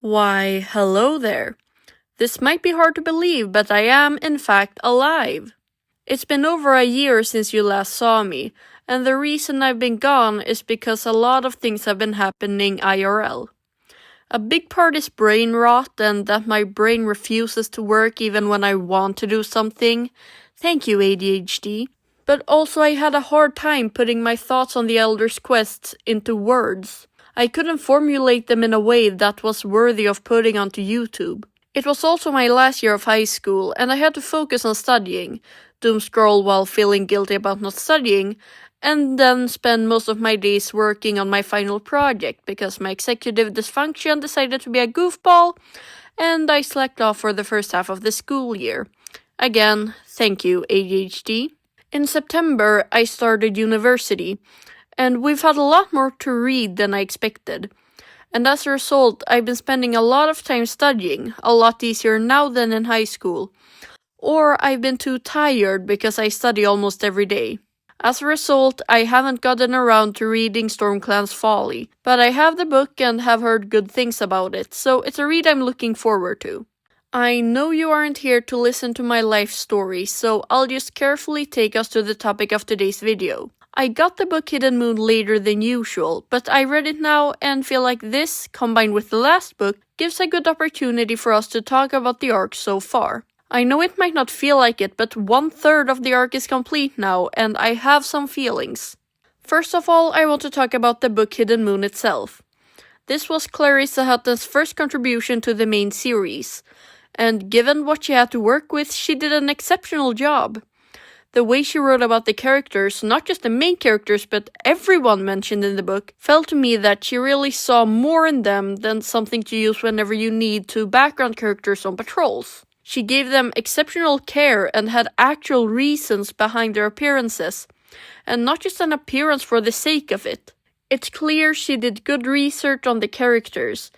Why, hello there. This might be hard to believe, but I am, in fact, alive. It's been over a year since you last saw me, and the reason I've been gone is because a lot of things have been happening IRL. A big part is brain rot and that my brain refuses to work even when I want to do something. Thank you, ADHD. But also I had a hard time putting my thoughts on the Elder's quests into words. I couldn't formulate them in a way that was worthy of putting onto YouTube. It was also my last year of high school, and I had to focus on studying, doom scroll while feeling guilty about not studying, and then spend most of my days working on my final project because my executive dysfunction decided to be a goofball, and I slacked off for the first half of the school year. Again, thank you, ADHD. In September, I started university, and we've had a lot more to read than I expected. And as a result, I've been spending a lot of time studying, a lot easier now than in high school. Or I've been too tired because I study almost every day. As a result, I haven't gotten around to reading Stormclan's Folly, but I have the book and have heard good things about it, so it's a read I'm looking forward to. I know you aren't here to listen to my life story, so I'll just carefully take us to the topic of today's video. I got the book Hidden Moon later than usual, but I read it now and feel like this, combined with the last book, gives a good opportunity for us to talk about the arc so far. I know it might not feel like it, but 1/3 of the arc is complete now, and I have some feelings. First of all, I want to talk about the book Hidden Moon itself. This was Clarissa Hutton's first contribution to the main series, and given what she had to work with, she did an exceptional job. The way she wrote about the characters, not just the main characters, but everyone mentioned in the book, felt to me that she really saw more in them than something to use whenever you need two background characters on patrols. She gave them exceptional care and had actual reasons behind their appearances, and not just an appearance for the sake of it. It's clear she did good research on the characters,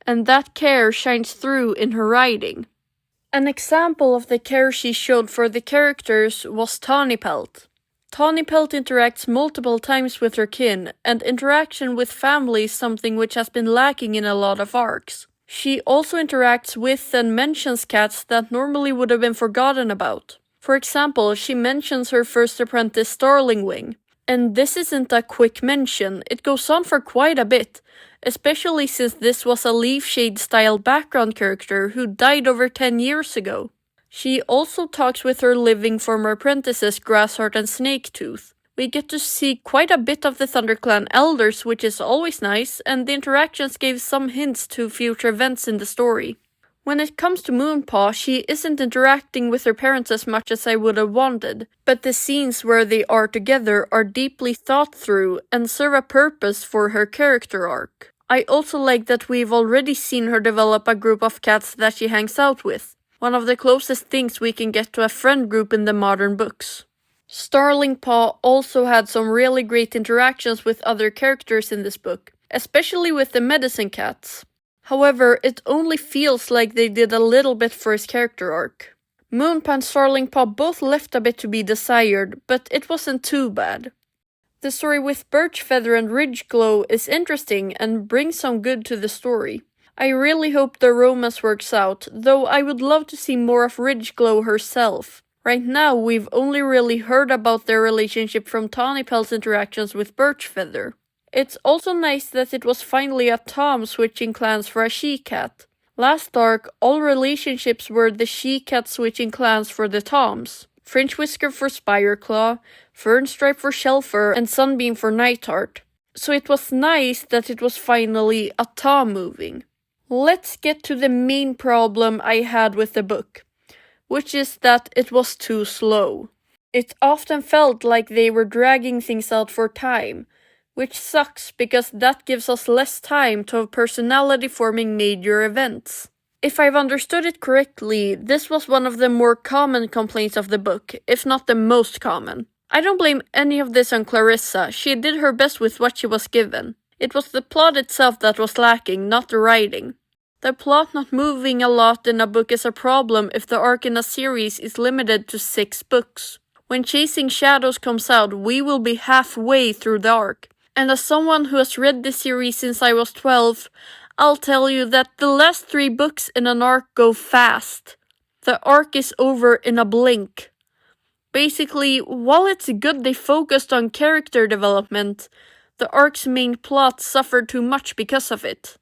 and that care shines through in her writing. An example of the care she showed for the characters was Tawny Pelt. Tawny Pelt interacts multiple times with her kin, and interaction with family is something which has been lacking in a lot of arcs. She also interacts with and mentions cats that normally would have been forgotten about. For example, she mentions her first apprentice Starling Wing. And this isn't a quick mention, it goes on for quite a bit, especially since this was a Leaf Shade style background character who died over 10 years ago. She also talks with her living former apprentices Grassheart and Snaketooth. We get to see quite a bit of the ThunderClan elders, which is always nice, and the interactions gave some hints to future events in the story. When it comes to Moonpaw, she isn't interacting with her parents as much as I would have wanted, but the scenes where they are together are deeply thought through and serve a purpose for her character arc. I also like that we've already seen her develop a group of cats that she hangs out with, one of the closest things we can get to a friend group in the modern books. Starling Paw also had some really great interactions with other characters in this book, especially with the medicine cats. However, it only feels like they did a little bit for his character arc. Moonpaw and Starling Paw both left a bit to be desired, but it wasn't too bad. The story with Birchfeather and Ridgeglow is interesting and brings some good to the story. I really hope the romance works out, though I would love to see more of Ridgeglow herself. Right now, we've only really heard about their relationship from Tawny Pelt's interactions with Birchfeather. It's also nice that it was finally a Tom switching clans for a she-cat. Last arc, all relationships were the she-cat switching clans for the Toms. Fringe Whisker for Spireclaw, Fernstripe for Shelfer, and Sunbeam for Nightheart. So it was nice that it was finally a Tom moving. Let's get to the main problem I had with the book, which is that it was too slow. It often felt like they were dragging things out for time, which sucks because that gives us less time to have personality forming major events. If I've understood it correctly, this was one of the more common complaints of the book, if not the most common. I don't blame any of this on Clarissa, she did her best with what she was given. It was the plot itself that was lacking, not the writing. The plot not moving a lot in a book is a problem if the arc in a series is limited to 6 books. When Chasing Shadows comes out, we will be halfway through the arc. And as someone who has read this series since I was 12, I'll tell you that the last 3 books in an arc go fast. The arc is over in a blink. Basically, while it's good they focused on character development, the arc's main plot suffered too much because of it.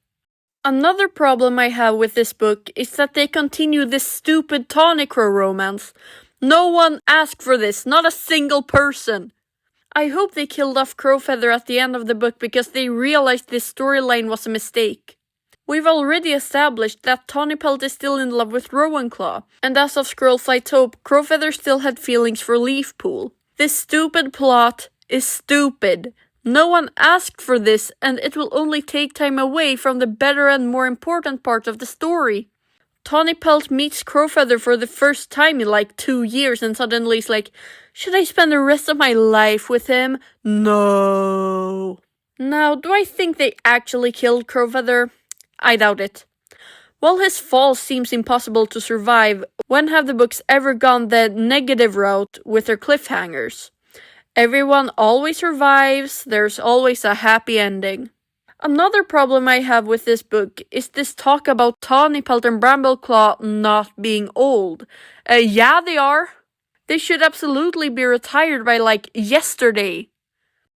Another problem I have with this book is that they continue this stupid Tawny-Crow romance. No one asked for this, not a single person. I hope they killed off Crowfeather at the end of the book because they realized this storyline was a mistake. We've already established that Tawnypelt is still in love with Rowanclaw, and as of Squirrel Flight's Hope, Crowfeather still had feelings for Leafpool. This stupid plot is stupid. No one asked for this, and it will only take time away from the better and more important part of the story. Tawnypelt meets Crowfeather for the first time in like 2 years and suddenly is like, should I spend the rest of my life with him? No. Now, do I think they actually killed Crowfeather? I doubt it. While his fall seems impossible to survive, when have the books ever gone the negative route with their cliffhangers? Everyone always survives, there's always a happy ending. Another problem I have with this book is this talk about Tawnypelt and Brambleclaw not being old. Yeah, they are. They should absolutely be retired by like yesterday.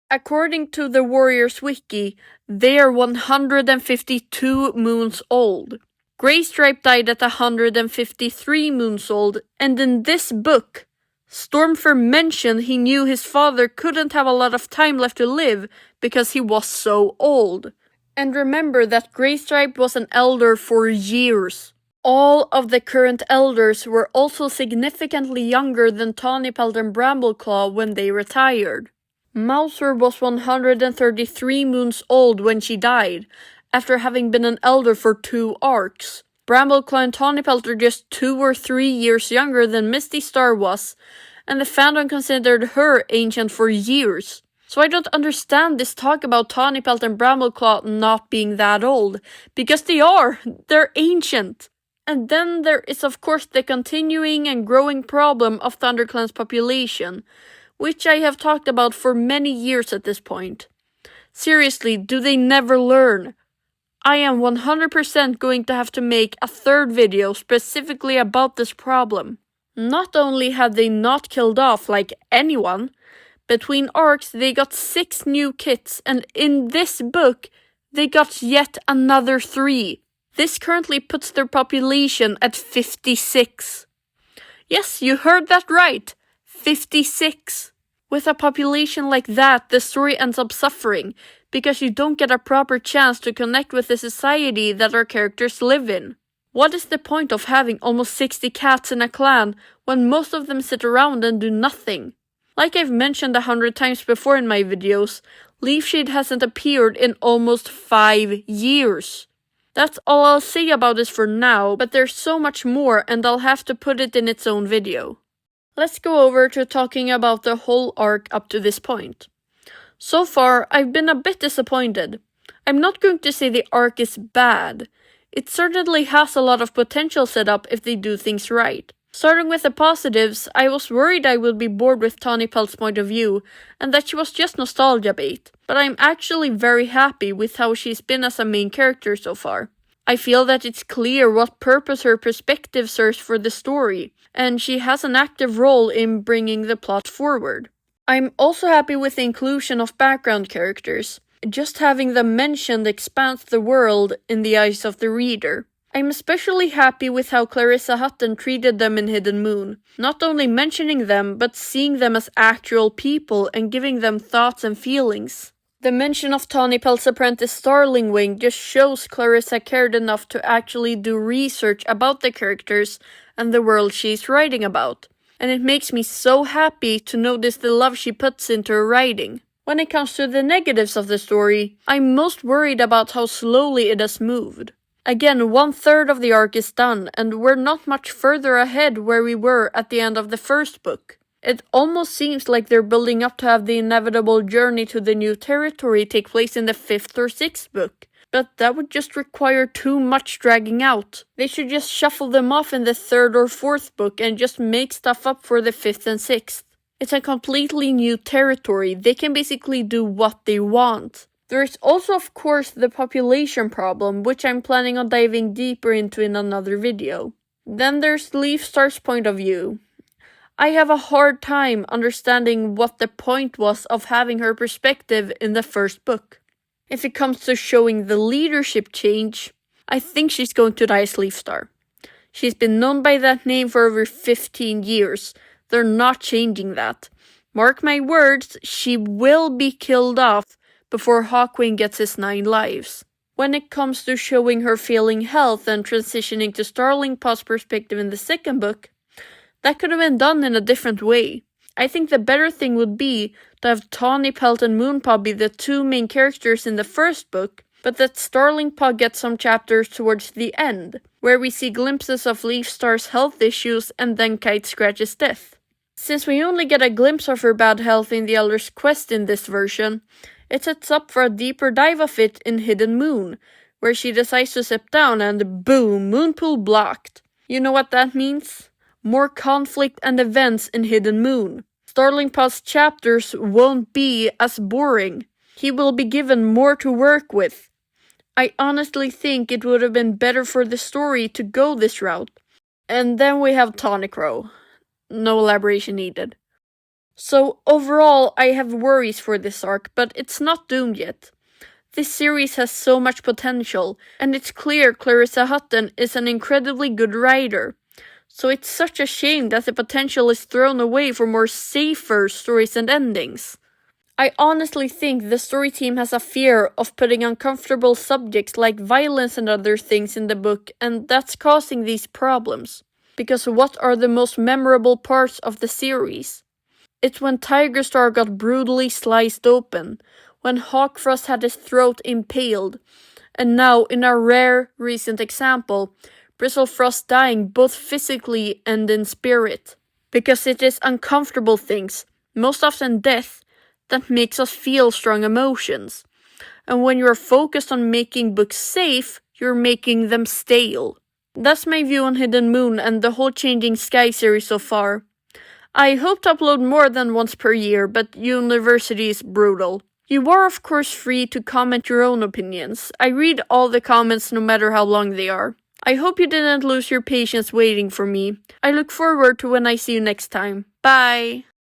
According to the Warriors Wiki, they are 152 moons old. Greystripe died at 153 moons old, and in this book, Stormfur mentioned he knew his father couldn't have a lot of time left to live because he was so old. And remember that Greystripe was an elder for years. All of the current elders were also significantly younger than Tawnypelt and Brambleclaw when they retired. Mouser was 133 moons old when she died, after having been an elder for 2 arcs. Brambleclaw and Tawnypelt are just 2 or 3 years younger than Misty Star was, and the fandom considered her ancient for years. So I don't understand this talk about Tawnypelt and Brambleclaw not being that old, because they are! They're ancient! And then there is of course the continuing and growing problem of ThunderClan's population, which I have talked about for many years at this point. Seriously, do they never learn? I am 100% going to have to make a 3rd video specifically about this problem. Not only have they not killed off like anyone, between arcs they got 6 new kits, and in this book they got yet another 3. This currently puts their population at 56. Yes, you heard that right. 56. With a population like that, the story ends up suffering, because you don't get a proper chance to connect with the society that our characters live in. What is the point of having almost 60 cats in a clan when most of them sit around and do nothing? Like I've mentioned 100 times before in my videos, Leafshade hasn't appeared in almost 5 years. That's all I'll say about this for now, but there's so much more and I'll have to put it in its own video. Let's go over to talking about the whole arc up to this point. So far, I've been a bit disappointed. I'm not going to say the arc is bad. It certainly has a lot of potential set up if they do things right. Starting with the positives, I was worried I would be bored with Tawnypelt's point of view, and that she was just nostalgia bait, but I'm actually very happy with how she's been as a main character so far. I feel that it's clear what purpose her perspective serves for the story, and she has an active role in bringing the plot forward. I'm also happy with the inclusion of background characters. Just having them mentioned expands the world in the eyes of the reader. I'm especially happy with how Clarissa Hutton treated them in Hidden Moon. Not only mentioning them, but seeing them as actual people and giving them thoughts and feelings. The mention of Tawnypelt's apprentice Starlingwing just shows Clarissa cared enough to actually do research about the characters and the world she's writing about. And it makes me so happy to notice the love she puts into her writing. When it comes to the negatives of the story, I'm most worried about how slowly it has moved. Again, 1/3 of the arc is done, and we're not much further ahead where we were at the end of the first book. It almost seems like they're building up to have the inevitable journey to the new territory take place in the 5th or 6th book. But that would just require too much dragging out. They should just shuffle them off in the 3rd or 4th book and just make stuff up for the 5th and 6th. It's a completely new territory. They can basically do what they want. There's also of course the population problem, which I'm planning on diving deeper into in another video. Then there's Leaf Star's point of view. I have a hard time understanding what the point was of having her perspective in the first book. If it comes to showing the leadership change, I think she's going to die as Leaf Star. She's been known by that name for over 15 years. They're not changing that. Mark my words, she will be killed off before Hawkwind gets his 9 lives. When it comes to showing her failing health and transitioning to Starling Pod's perspective in the second book, that could have been done in a different way. I think the better thing would be to have Tawny Pelt and Moonpaw be the 2 main characters in the first book, but that Starling Pod gets some chapters towards the end, where we see glimpses of Leaf Star's health issues and then Kite Scratch's death. Since we only get a glimpse of her bad health in the Elder's Quest in this version, it sets up for a deeper dive of it in Hidden Moon, where she decides to step down and boom, Moonpool blocked. You know what that means? More conflict and events in Hidden Moon. Starling Pod's chapters won't be as boring. He will be given more to work with. I honestly think it would have been better for the story to go this route. And then we have Tonic Row. No elaboration needed. So overall, I have worries for this arc, but it's not doomed yet. This series has so much potential, and it's clear Clarissa Hutton is an incredibly good writer. So it's such a shame that the potential is thrown away for more safer stories and endings. I honestly think the story team has a fear of putting uncomfortable subjects like violence and other things in the book, and that's causing these problems. Because what are the most memorable parts of the series? It's when Tiger Star got brutally sliced open, when Hawkfrost had his throat impaled, and now in a rare recent example, Bristlefrost dying both physically and in spirit. Because it is uncomfortable things, most often death, that makes us feel strong emotions. And when you're focused on making books safe, you're making them stale. That's my view on Hidden Moon and the whole Changing Sky series so far. I hope to upload more than once per year, but university is brutal. You are of course free to comment your own opinions. I read all the comments no matter how long they are. I hope you didn't lose your patience waiting for me. I look forward to when I see you next time. Bye!